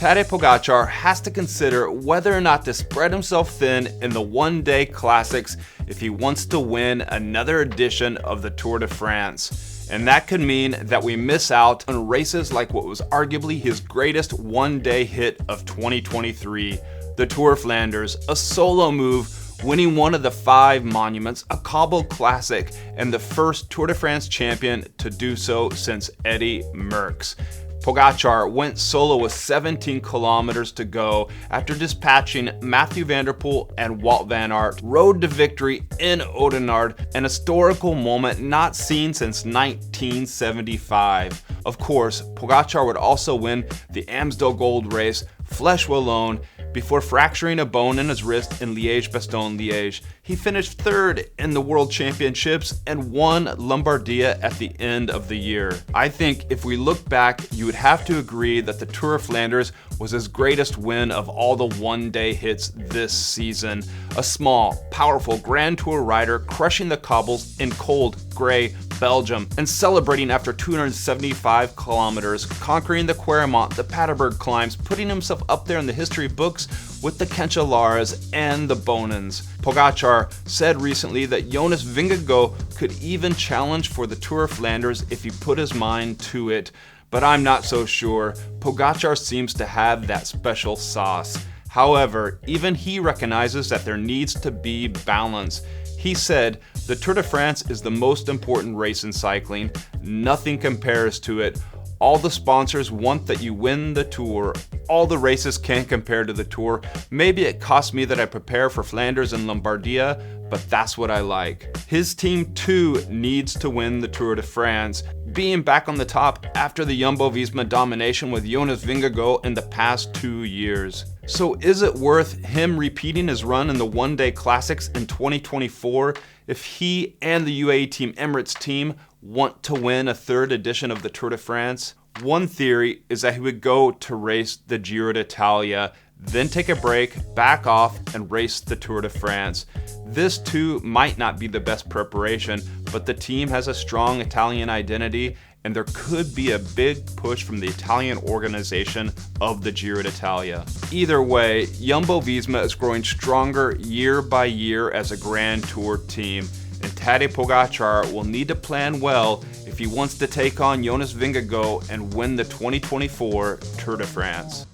Tadej Pogacar has to consider whether or not to spread himself thin in the one-day classics if he wants to win another edition of the Tour de France. And that could mean that we miss out on races like what was arguably his greatest one-day hit of 2023, the Tour of Flanders, a solo move, winning one of the 5 monuments, a cobbled classic, and the first Tour de France champion to do so since Eddy Merckx. Pogacar went solo with 17 kilometers to go after dispatching Mathieu van der Poel and Wout van Aert, rode to victory in Oudenaarde, an historical moment not seen since 1975. Of course, Pogacar would also win the Amstel Gold Race, Flèche Wallonne, before fracturing a bone in his wrist in Liège-Bastogne-Liège. He finished 3rd in the World Championships and won Lombardia at the end of the year. I think if we look back, you would have to agree that the Tour of Flanders was his greatest win of all the one-day hits this season. A small, powerful Grand Tour rider crushing the cobbles in cold, gray Belgium and celebrating after 275 kilometers, conquering the Kwaremont, the Paterberg climbs, putting himself up there in the history books with the Cancellares and the Bonans. Pogacar said recently that Jonas Vingegaard could even challenge for the Tour of Flanders if he put his mind to it, but I'm not so sure. Pogacar seems to have that special sauce. However, even he recognizes that there needs to be balance. He said, "The Tour de France is the most important race in cycling. Nothing compares to it. All the sponsors want that you win the Tour. All the races can't compare to the Tour. Maybe it costs me that I prepare for Flanders and Lombardia, but that's what I like." His team too needs to win the Tour de France, being back on the top after the Jumbo-Visma domination with Jonas Vingegaard in the past 2 years. So is it worth him repeating his run in the one-day classics in 2024 if he and the UAE Team Emirates team want to win a 3rd edition of the Tour de France? One theory is that he would go to race the Giro d'Italia, then take a break, back off, and race the Tour de France. This too might not be the best preparation, but the team has a strong Italian identity, and there could be a big push from the Italian organization of the Giro d'Italia. Either way, Jumbo-Visma is growing stronger year by year as a Grand Tour team, and Tadej Pogacar will need to plan well if he wants to take on Jonas Vingegaard and win the 2024 Tour de France.